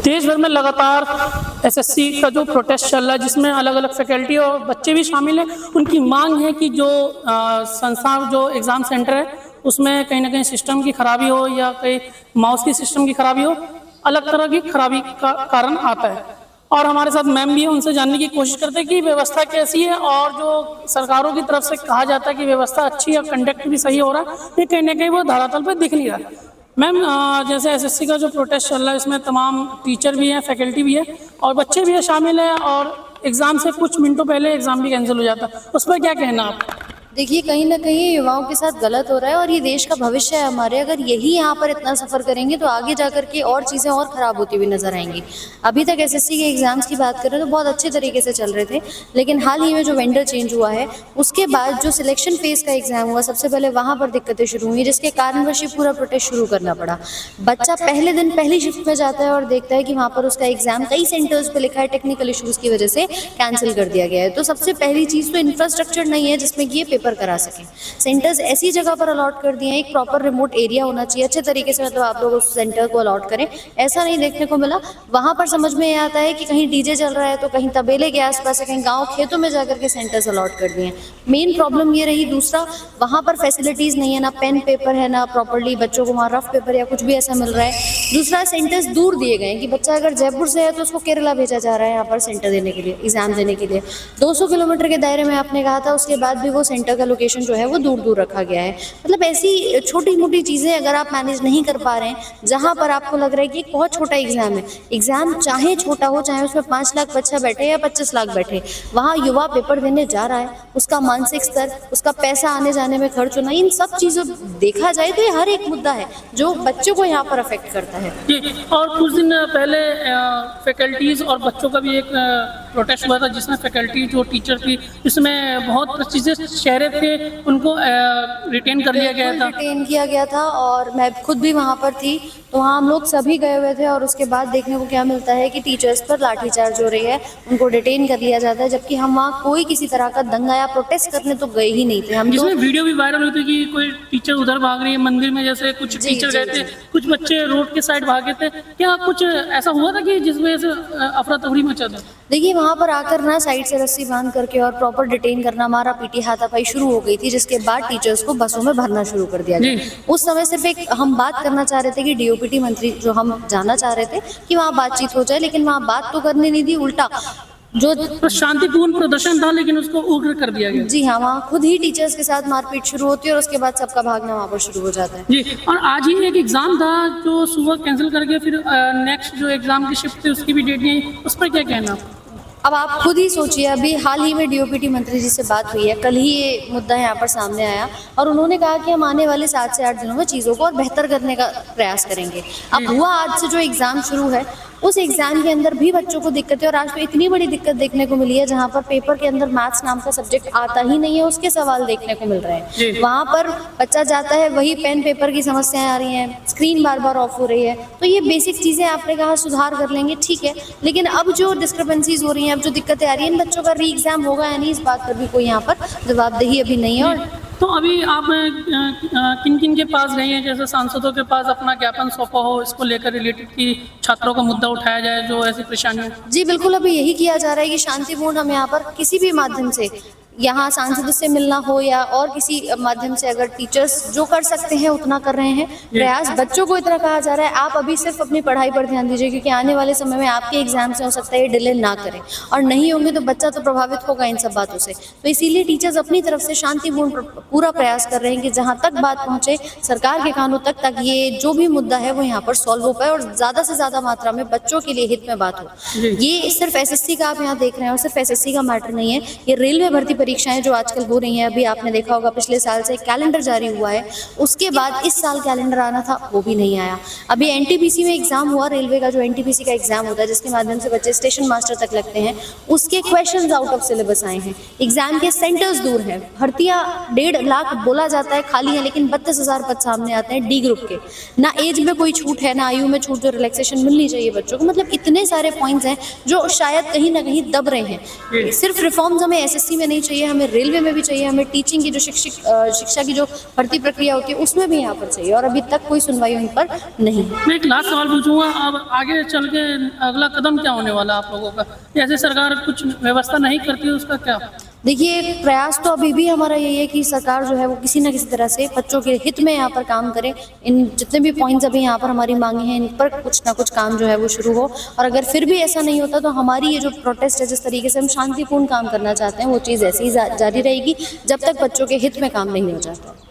देश भर में लगातार एसएससी का जो प्रोटेस्ट चल रहा है, जिसमें अलग अलग फैकल्टी और बच्चे भी शामिल हैं, उनकी मांग है कि जो संस्था जो एग्ज़ाम सेंटर है उसमें कहीं ना कहीं सिस्टम की खराबी हो या कहीं माउस की सिस्टम की खराबी हो, अलग तरह की खराबी का कारण आता है। और हमारे साथ मैम भी है, उनसे जानने की कोशिश करते हैं कि व्यवस्था कैसी है, और जो सरकारों की तरफ से कहा जाता है कि व्यवस्था अच्छी है, कंडक्ट भी सही हो रहा है, ये कहीं ना कहीं वो धरातल पर दिख नहीं रहा। मैम, जैसे एसएससी का जो प्रोटेस्ट चल रहा है, इसमें तमाम टीचर भी हैं, फैकल्टी भी है और बच्चे भी है शामिल हैं, और एग्ज़ाम से कुछ मिनटों पहले एग्ज़ाम भी कैंसिल हो जाता है, उस पर क्या कहना आप? देखिए, कहीं ना कहीं युवाओं के साथ गलत हो रहा है और ये देश का भविष्य है हमारे। अगर यही यहाँ पर इतना सफ़र करेंगे तो आगे जाकर के और चीज़ें और ख़राब होती हुई नज़र आएंगी। अभी तक एसएससी के एग्ज़ाम्स की बात करें तो बहुत अच्छे तरीके से चल रहे थे, लेकिन हाल ही में जो वेंडर चेंज हुआ है उसके बाद जो सिलेक्शन फेज़ का एग्ज़ाम हुआ, सबसे पहले वहाँ पर दिक्कतें शुरू हुई, जिसके कारणवश पूरा प्रोटेस्ट शुरू करना पड़ा। बच्चा पहले दिन पहली शिफ्ट में जाता है और देखता है कि वहाँ पर उसका एग्ज़ाम कई सेंटर्स पर लिखा है टेक्निकल इशूज़ की वजह से कैंसिल कर दिया गया है। तो सबसे पहली चीज़ तो इंफ्रास्ट्रक्चर नहीं है जिसमें कि ये पेपर करा सकें। सेंटर्स ऐसी जगह पर अलॉट कर दिए हैं, एक प्रॉपर रिमोट एरिया होना चाहिए अच्छे तरीके से, मतलब आप लोग उस सेंटर को अलॉट करें, ऐसा नहीं देखने को मिला। वहाँ पर समझ में ये आता है कि कहीं डीजे चल रहा है तो कहीं तबेले के आसपास है, कहीं गाँव खेतों में जाकर के सेंटर्स अलॉट कर दिए हैं। मेन प्रॉब्लम ये रही। दूसरा, वहाँ पर फैसिलिटीज़ नहीं है, ना पेन पेपर है, ना प्रॉपरली बच्चों को वहाँ रफ पेपर या कुछ भी ऐसा मिल रहा है। दूसरा, सेंटर्स दूर दिए गए हैं कि बच्चा अगर जयपुर से है तो उसको केरला भेजा जा रहा है यहाँ पर सेंटर देने के लिए, एग्जाम देने के लिए। 200 किलोमीटर के दायरे में आपने कहा था, उसके बाद भी वो सेंटर का लोकेशन जो है वो दूर दूर रखा गया है। मतलब ऐसी छोटी मोटी चीज़ें अगर आप मैनेज नहीं कर पा रहे हैं, जहाँ पर आपको लग रहा है कि एक बहुत छोटा एग्जाम है, एग्जाम चाहे छोटा हो, चाहे उसमें 5 लाख बच्चा बैठे या 25 लाख बैठे, वहाँ युवा पेपर देने जा रहा है, उसका मानसिक स्तर, उसका पैसा आने जाने में खर्च होना, इन सब चीज़ों देखा जाए तो ये हर एक मुद्दा है जो बच्चों को यहाँ पर अफेक्ट करता है। और कुछ दिन पहले फैकल्टीज़ और बच्चों का भी एक प्रोटेस्ट हुआ था, जिसमें फैकल्टी जो टीचर थी, इसमें बहुत प्रेस्टीजियस चेहरे थे, उनको रिटेन कर लिया गया था। रिटेन किया गया था और मैं खुद भी वहाँ पर थी, तो वहाँ हम लोग सभी गए हुए थे। और उसके बाद देखने को क्या मिलता है कि टीचर्स पर लाठीचार्ज हो रही है, उनको डिटेन कर लिया जाता है, जबकि हम वहाँ कोई किसी तरह का दंगा या प्रोटेस्ट करने तो गए ही नहीं थे। हम इसमें वीडियो भी वायरल हुई थी कि कोई टीचर उधर भाग रही है मंदिर में, जैसे कुछ टीचर गए थे, कुछ बच्चे रोड के साइड भागे थे। क्या कुछ ऐसा हुआ था कि जिस वजह से अफरा तफरी मचा था? देखिए, वहाँ पर आकर ना साइड से रस्सी बांध करके और प्रॉपर डिटेन करना, मारा पीटी हाथापाई शुरू हो गई थी, जिसके बाद टीचर्स को बसों में भरना शुरू कर दिया गया। उस समय सिर्फ एक हम बात करना चाह रहे थे कि डीओपीटी मंत्री जो हम जाना चाह रहे थे कि वहाँ बातचीत हो जाए, लेकिन वहाँ बात तो करने नहीं दी, उल्टा जो तो शांतिपूर्ण प्रदर्शन था लेकिन उसको उग्र कर दिया गया। जी हाँ, वहाँ खुद ही टीचर्स के साथ मारपीट शुरू होती है और उसके बाद सबका भागना वहाँ पर शुरू हो जाता है। जी, और आज ही एक एग्जाम था जो सुबह कैंसिल करके फिर नेक्स्ट जो एग्जाम की शिफ्ट थी उसकी भी डेट नहीं, उस पर क्या कहना? अब आप खुद ही सोचिए, अभी हाल ही में डीओपीटी मंत्री जी से बात हुई है, कल ही ये मुद्दा यहाँ पर सामने आया और उन्होंने कहा कि हम आने वाले 7 से 8 दिनों में चीज़ों को और बेहतर करने का प्रयास करेंगे। अब हुआ आज से जो एग्ज़ाम शुरू है, उस एग्ज़ाम के अंदर भी बच्चों को दिक्कत है और आज तो इतनी बड़ी दिक्कत देखने को मिली है जहाँ पर पेपर के अंदर मैथ्स नाम का सब्जेक्ट आता ही नहीं है, उसके सवाल देखने को मिल रहे हैं। वहाँ पर बच्चा जाता है, वही पेन पेपर की समस्याएं आ रही हैं, स्क्रीन बार बार ऑफ हो रही है। तो ये बेसिक चीज़ें आपने कहा सुधार कर लेंगे, ठीक है, लेकिन अब जो डिस्क्रिपेंसीज हो रही हैं, अब जो दिक्कतें आ रही हैं, इन बच्चों का री एग्ज़ाम होगा या नहीं, इस बात पर भी कोई यहाँ पर जवाबदेही अभी नहीं है। और तो अभी आप किन किन के पास गए हैं? जैसे सांसदों के पास अपना ज्ञापन सौंपा हो, इसको लेकर रिलेटेड कि छात्रों का मुद्दा उठाया जाए जो ऐसी परेशानी? जी बिल्कुल, अभी यही किया जा रहा है कि शांतिपूर्ण हम यहाँ पर किसी भी माध्यम से, यहाँ सांसद से मिलना हो या और किसी माध्यम से, अगर टीचर्स जो कर सकते हैं उतना कर रहे हैं प्रयास। बच्चों को इतना कहा जा रहा है आप अभी सिर्फ अपनी पढ़ाई पर ध्यान दीजिए, क्योंकि आने वाले समय में आपके एग्जाम से हो सकता है ये डिले ना करें, और नहीं होंगे तो बच्चा तो प्रभावित होगा इन सब बातों से। तो इसीलिए टीचर्स अपनी तरफ से शांतिपूर्ण पूरा प्रयास कर रहे हैं कि जहाँ तक बात पहुँचे सरकार के कानों तक, ताकि ये जो भी मुद्दा है वो यहाँ पर सॉल्व हो पाए और ज़्यादा से ज़्यादा मात्रा में बच्चों के लिए हित में बात हो। ये सिर्फ एसएससी का आप यहाँ देख रहे हैं और सिर्फ एसएससी का मैटर नहीं है, ये रेलवे भर्ती परीक्षाएं जो आजकल हो रही हैं, अभी आपने देखा होगा पिछले साल से कैलेंडर जारी हुआ है, उसके बाद इस साल कैलेंडर आना था वो भी नहीं आया। अभी एनटीपीसी में एग्जाम हुआ, रेलवे का जो एनटीपीसी का एग्जाम होता है जिसके माध्यम से बच्चे स्टेशन मास्टर तक लगते हैं, उसके क्वेश्चंस आउट ऑफ सिलेबस आए हैं, एग्जाम के सेंटर्स दूर हैं, भर्तियां 1.5 लाख बोला जाता है खाली है, लेकिन 32,000 पद सामने आते हैं डी ग्रुप के। ना एज में कोई छूट है, ना आयु में छूट, जो रिलैक्सेशन मिलनी चाहिए बच्चों को। मतलब इतने सारे पॉइंट्स हैं जो शायद कहीं ना कहीं दब रहे हैं। सिर्फ रिफॉर्म्स हमें एसएससी में नहीं चाहिए, चाहिए, हमें रेलवे में भी चाहिए, हमें टीचिंग की जो शिक्षा की जो भर्ती प्रक्रिया होती है उसमें भी यहाँ पर चाहिए, और अभी तक कोई सुनवाई उन पर नहीं है। मैं एक लास्ट सवाल पूछूंगा, अब आगे चल के अगला कदम क्या होने वाला आप लोगों का? जैसे सरकार कुछ व्यवस्था नहीं करती उसका क्या? देखिए, प्रयास तो अभी भी हमारा यही है कि सरकार जो है वो किसी न किसी तरह से बच्चों के हित में यहाँ पर काम करे। इन जितने भी पॉइंट्स अभी यहाँ पर हमारी मांगे हैं, इन पर कुछ ना कुछ काम जो है वो शुरू हो, और अगर फिर भी ऐसा नहीं होता तो हमारी ये जो प्रोटेस्ट है, जिस तरीके से हम शांतिपूर्ण काम करना चाहते हैं, वो चीज़ ऐसे ही जारी रहेगी जब तक बच्चों के हित में काम नहीं हो जाता।